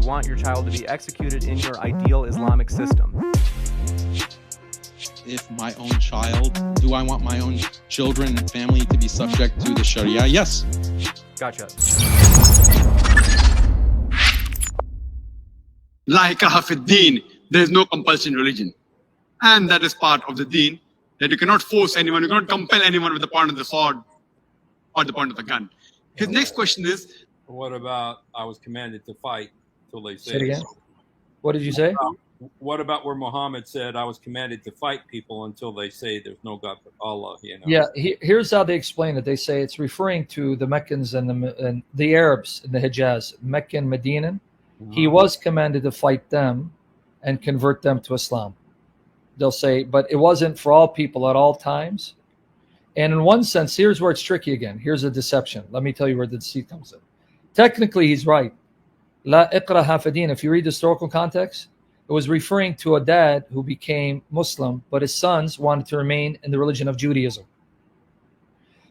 want your child to be executed in your ideal Islamic system? If my own child, do I want my own children and family to be subject to the Sharia? Yes. Gotcha. La ikraha fi deen, there is no compulsion in religion. And that is part of the deen, that you cannot force anyone, you cannot compel anyone with the point of the sword or the point of the gun. His next question is, what about I was commanded to fight till they say Say it again. What did you say? What about where Muhammad said I was commanded to fight people until they say there's no God but Allah? You know? Yeah, here's how they explain it. They say it's referring to the Meccans and the Arabs in the Hijaz, Mecca and Medina. He was commanded to fight them and convert them to Islam. They'll say, but it wasn't for all people at all times. And in one sense, here's where it's tricky again. Here's a deception. Let me tell you where the deceit comes in. Technically, he's right. La ikraha fi din. If you read the historical context, it was referring to a dad who became Muslim, but his sons wanted to remain in the religion of Judaism.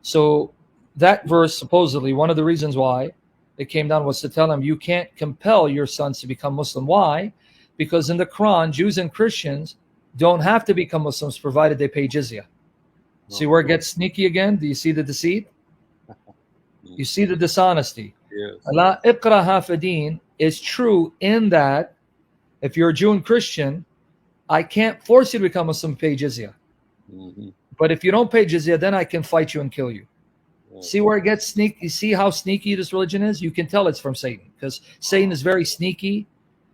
So that verse, supposedly, one of the reasons why it came down was to tell him, you can't compel your sons to become Muslim. Why? Because in the Quran, Jews and Christians don't have to become Muslims provided they pay jizya. See where it gets sneaky again? Do you see the deceit? You see the dishonesty. Yes. La ikraha fi din is true in that if you're a Jew and Christian, I can't force you to become Muslim, pay jizya. But if you don't pay jizya, then I can fight you and kill you. See where it gets sneaky? You see how sneaky this religion is? You can tell it's from Satan, because Satan is very sneaky.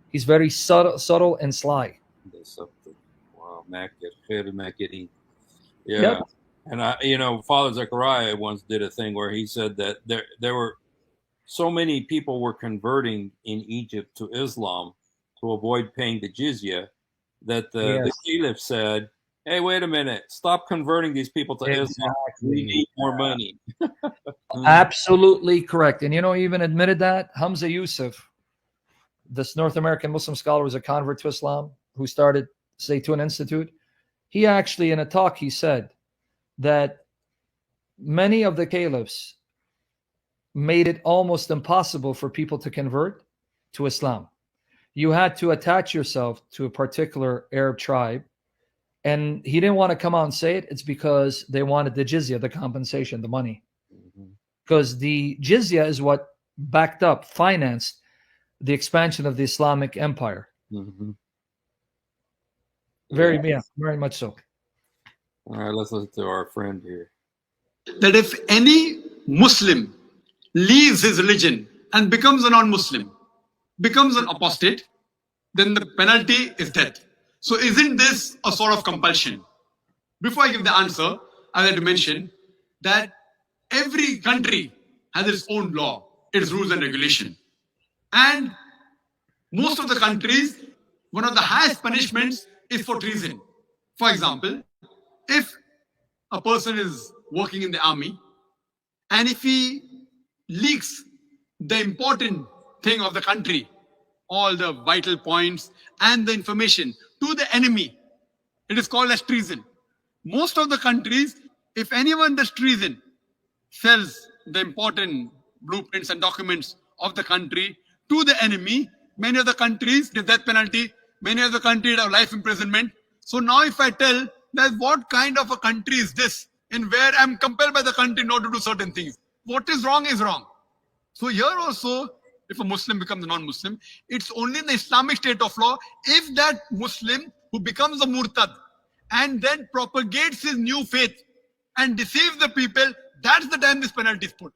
He's very subtle and sly. Wow, yeah. Yep. And Father Zechariah once did a thing where he said that there were so many people were converting in Egypt to Islam to avoid paying the jizya that the caliph said, hey, wait a minute, stop converting these people to Islam. We need more money. Absolutely correct. And he even admitted that. Hamza Yusuf, this North American Muslim scholar, was a convert to Islam who started Zaytun Institute. He actually, in a talk, he said that many of the caliphs made it almost impossible for people to convert to Islam. You had to attach yourself to a particular Arab tribe. And he didn't want to come out and say it. It's because they wanted the jizya, the compensation, the money. Because the jizya is what backed up, financed the expansion of the Islamic empire. Very much so. All right, let's listen to our friend here. that if any Muslim leaves his religion and becomes a non-Muslim, becomes an apostate, then the penalty is death. So isn't this a sort of compulsion? Before I give the answer, I like to mention that every country has its own law, its rules and regulation. And most of the countries, one of the highest punishments is for treason. For example, if a person is working in the army and if he leaks the important thing of the country, all the vital points and the information to the enemy, it is called as treason. Most of the countries, if anyone does treason, sells the important blueprints and documents of the country to the enemy, many of the countries give death penalty, many of the countries have life imprisonment. So now if I tell that what kind of a country is this, in where I'm compelled by the country not to do certain things, what is wrong is wrong. So here also, if a Muslim becomes a non-Muslim, it's only in the Islamic state of law if that Muslim who becomes a murtad and then propagates his new faith and deceives the people, that's the time this penalty is put.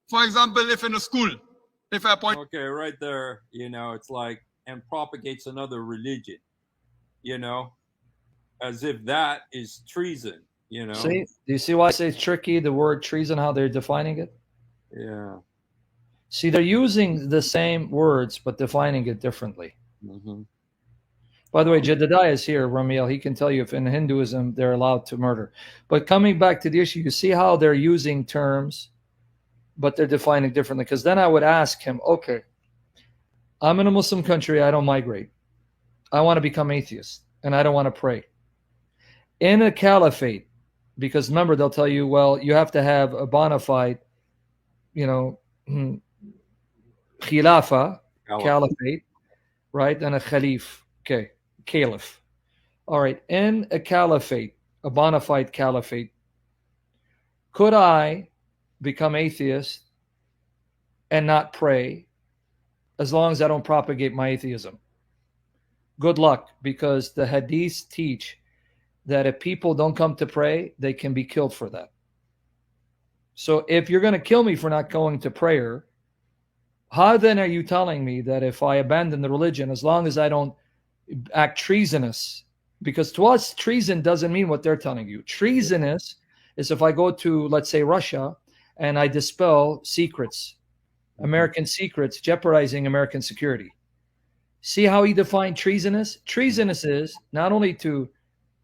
For example, if in a school, if I appoint... Okay, right there, it's like, and propagates another religion, as if that is treason, See, do you see why I say it's tricky, the word treason, how they're defining it? Yeah. See, they're using the same words, but defining it differently. Mm-hmm. By the way, Jedediah is here, Ramiel. He can tell you if in Hinduism they're allowed to murder. But coming back to the issue, you see how they're using terms, but they're defining differently. Because then I would ask him, okay, I'm in a Muslim country. I don't migrate. I want to become atheist, and I don't want to pray. In a caliphate, because remember, they'll tell you, well, you have to have a bona fide, khilafah, caliphate, right? And a Khalif, okay, Caliph. All right, in a caliphate, a bona fide caliphate, could I become atheist and not pray as long as I don't propagate my atheism? Good luck, because the hadiths teach that if people don't come to pray, they can be killed for that. So if you're going to kill me for not going to prayer, how then are you telling me that if I abandon the religion, as long as I don't act treasonous? Because to us, treason doesn't mean what they're telling you. Treasonous is if I go to, let's say, Russia, and I dispel secrets, American secrets, jeopardizing American security. See how he defined treasonous? Treasonous is not only to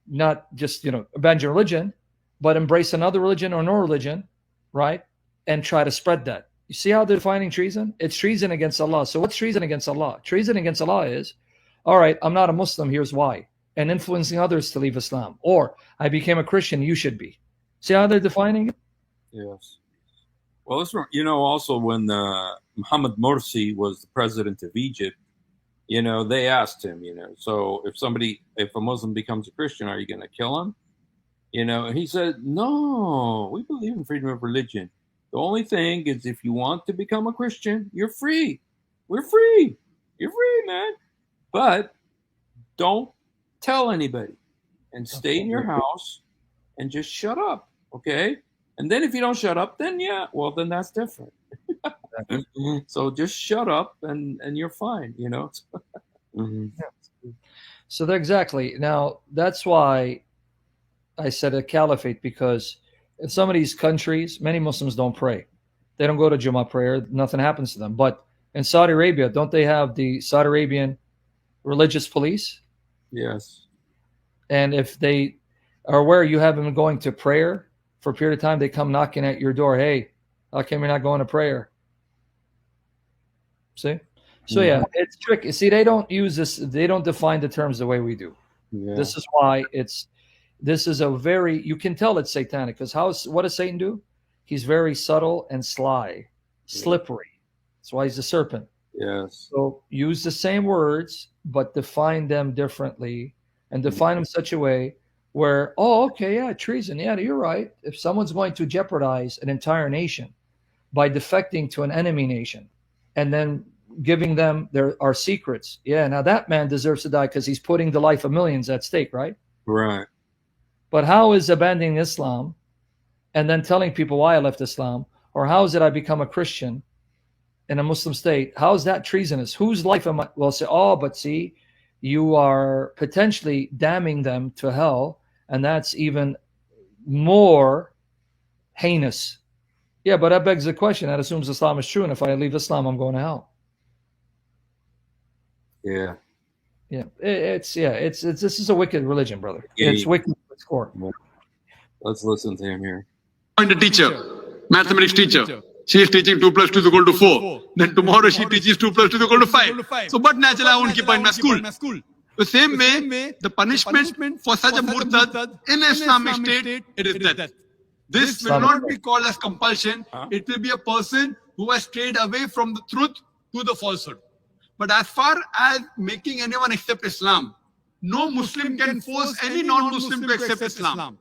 not just, abandon religion, but embrace another religion or no religion, right? And try to spread that. You see how they're defining treason? It's treason against Allah. So what's treason against Allah? Treason against Allah is, all right, I'm not a Muslim, here's why. And influencing others to leave Islam. Or I became a Christian, you should be. See how they're defining it? Yes. Well, this, also when Mohammed Morsi was the president of Egypt, they asked him, so if a Muslim becomes a Christian, are you going to kill him? And he said, no, we believe in freedom of religion. The only thing is, if you want to become a Christian, you're free. We're free. You're free, man. But don't tell anybody, and stay in your house and just shut up. Okay. And then if you don't shut up, then then that's different. So just shut up and you're fine, Mm-hmm. Yeah. So exactly. Now, that's why I said a caliphate, because in some of these countries, many Muslims don't pray. They don't go to Jummah prayer. Nothing happens to them. But in Saudi Arabia, don't they have the Saudi Arabian religious police? Yes. And if they are aware you have them going to prayer for a period of time, they come knocking at your door. Hey, how come you're not going to prayer? See? So yeah, it's tricky. See, they don't use this. They don't define the terms the way we do. Yeah. This is why this is a very, you can tell it's satanic, because what does Satan do? He's very subtle and sly, slippery. That's why he's a serpent. Yes. So use the same words, but define them differently, and define them in such a way where, treason. Yeah, you're right. If someone's going to jeopardize an entire nation by defecting to an enemy nation and then giving them our secrets, now that man deserves to die because he's putting the life of millions at stake, right? Right. But how is abandoning Islam and then telling people why I left Islam, or how is it I become a Christian in a Muslim state? How is that treasonous? Whose life am I? Well, say, but see, you are potentially damning them to hell, and that's even more heinous. Yeah, but that begs the question. That assumes Islam is true, and if I leave Islam, I'm going to hell. Yeah. Yeah. It's this is a wicked religion, brother. Yeah, it's wicked at its core. Let's listen to him here. Find a teacher, mathematics teacher. She is teaching 2 + 2 is equal to 4. Then tomorrow she teaches 2 + 2 is equal to 5. So, but naturally, I won't keep her in my school. The same way, the punishment for such a murtad in Islamic state, it is death. This will not be called as compulsion. It will be a person who has strayed away from the truth to the falsehood. But as far as making anyone accept Islam, no Muslim can force any non-Muslim to accept Islam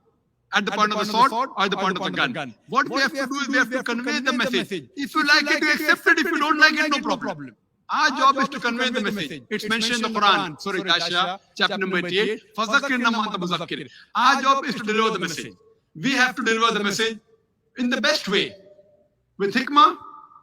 at the point of the sword or the point of the gun. What we have to do is we have to convey the message. If you like it, you accept it. If you don't like it, no problem. Our job is to convey the message. It's mentioned in the Quran, Surah Al-Kasha, chapter number 88. Our job is to deliver the message. We have to deliver the message in the best way, with hikmah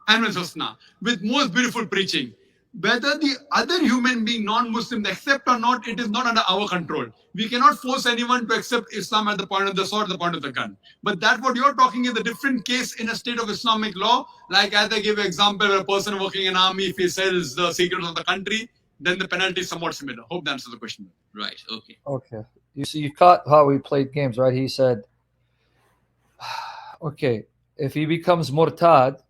and with husna, with most beautiful preaching. Whether the other human being, non-Muslim, accept or not, it is not under our control. We cannot force anyone to accept Islam at the point of the sword, the point of the gun. But that what you're talking is a different case in a state of Islamic law. Like as I give an example, a person working in army, if he sells the secrets of the country, then the penalty is somewhat similar. Hope that answers the question. Right. Okay. Okay. You see, you caught how we played games, right? He said, okay, if he becomes murtad,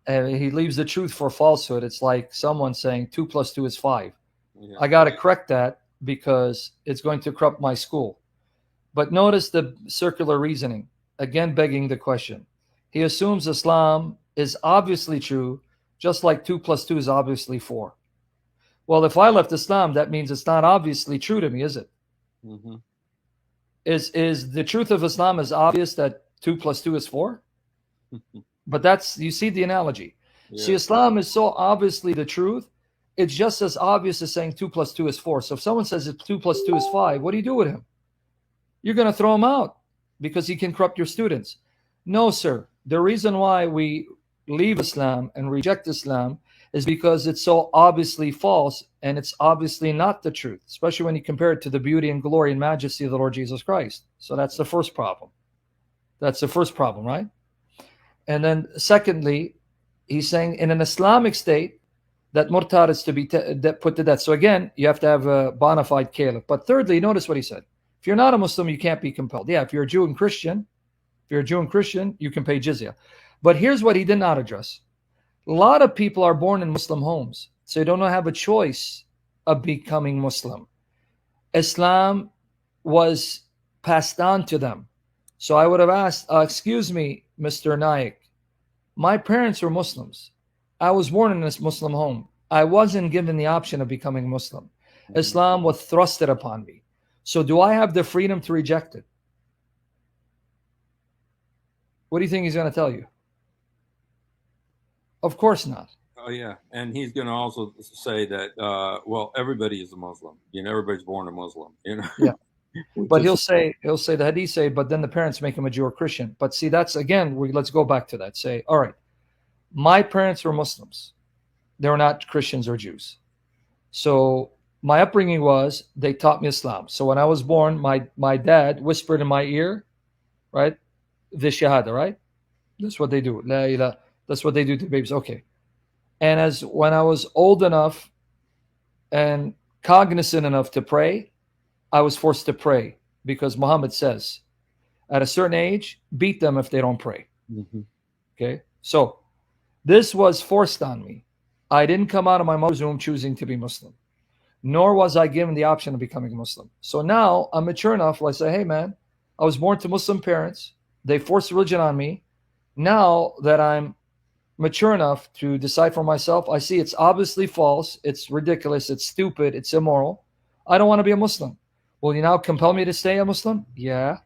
and he leaves the truth for falsehood, it's like someone saying 2 + 2 is 5. Yeah. I got to correct that because it's going to corrupt my school. But notice the circular reasoning, again begging the question. He assumes Islam is obviously true, just like 2 + 2 is obviously 4. Well, if I left Islam, that means it's not obviously true to me, is it? Mm-hmm. Is the truth of Islam as obvious that 2 + 2 is 4? But that's, you see the analogy. Yeah. See, Islam is so obviously the truth. It's just as obvious as saying 2 + 2 is 4. So if someone says that 2 + 2 is 5, what do you do with him? You're going to throw him out because he can corrupt your students. No, sir. The reason why we leave Islam and reject Islam is because it's so obviously false, and it's obviously not the truth, especially when you compare it to the beauty and glory and majesty of the Lord Jesus Christ. So that's the first problem. That's the first problem, right? And then secondly, he's saying in an Islamic state that murtad is to be put to death. So again, you have to have a bona fide caliph. But thirdly, notice what he said. If you're not a Muslim, you can't be compelled. Yeah, if you're a Jew and Christian, you can pay jizya. But here's what he did not address. A lot of people are born in Muslim homes, so they don't have a choice of becoming Muslim. Islam was passed on to them. So I would have asked, excuse me, Mr. Naik, my parents were Muslims. I was born in this Muslim home. I wasn't given the option of becoming Muslim. Islam was thrusted upon me. So do I have the freedom to reject it? What do you think he's going to tell you? Of course not. Oh yeah, and he's going to also say that well, everybody is a Muslim. You know, everybody's born a Muslim. You know. Yeah. But he'll say the hadith say, but then the parents make him a Jew or Christian. But see, that's again, let's go back to that. Say, all right, my parents were Muslims. They were not Christians or Jews. So my upbringing was they taught me Islam. So when I was born, my dad whispered in my ear, right, the shahada, right? That's what they do. La ilaha. That's what they do to babies. Okay. And as when I was old enough and cognizant enough to pray, I was forced to pray because Muhammad says, at a certain age, beat them if they don't pray. Mm-hmm. Okay. So this was forced on me. I didn't come out of my mother's womb choosing to be Muslim, nor was I given the option of becoming Muslim. So now I'm mature enough where I say, hey man, I was born to Muslim parents. They forced religion on me. Now that I'm mature enough to decide for myself, I see it's obviously false, it's ridiculous, it's stupid, it's immoral. I don't want to be a Muslim. Will you now compel me to stay a Muslim? Yeah.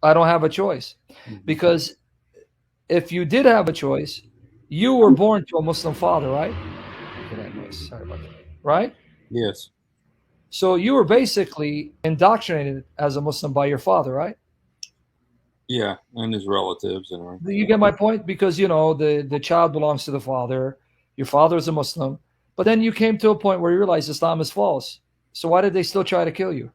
I don't have a choice. Because if you did have a choice, you were born to a Muslim father, right? Sorry about that. Right? Yes. So you were basically indoctrinated as a Muslim by your father, right? Yeah, and his relatives and everything. You get my point? Because, you know, the child belongs to the father. Your father is a Muslim. But then you came to a point where you realized Islam is false. So why did they still try to kill you?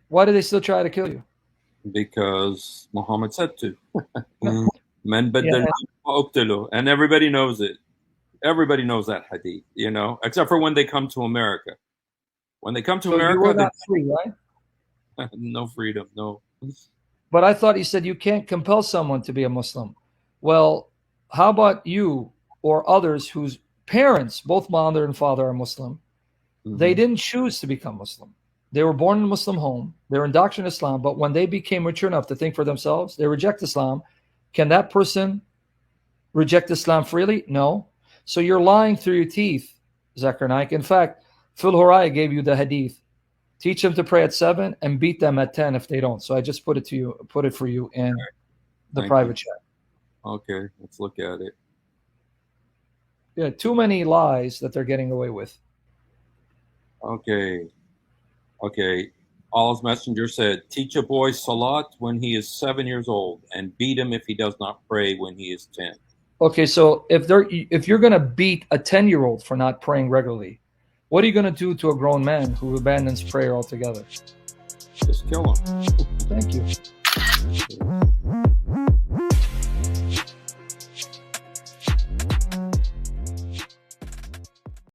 Why did they still try to kill you? Because Muhammad said to. No. Men Yeah. and everybody knows it. Everybody knows that hadith, you know, except for when they come to America. When they come to So you America, were not free, right? no freedom, no. But I thought he said you can't compel someone to be a Muslim. Well, how about you or others whose parents, both mother and father, are Muslim? Mm-hmm. They didn't choose to become Muslim. They were born in a Muslim home. They were indoctrinated in Islam. But when they became mature enough to think for themselves, they reject Islam. Can that person reject Islam freely? No. So you're lying through your teeth, Zakir Naik. In fact, Phil Horaya gave you the hadith. Teach them to pray at 7 and beat them at 10 if they don't. So I just put it for you in the private chat. Okay, let's look at it. Yeah, too many lies that they're getting away with. Okay. Allah's messenger said, teach a boy salat when he is 7 years old and beat him if he does not pray when he is 10. Okay, so if you're going to beat a 10-year-old for not praying regularly, what are you going to do to a grown man who abandons prayer altogether? Just kill him. Thank you.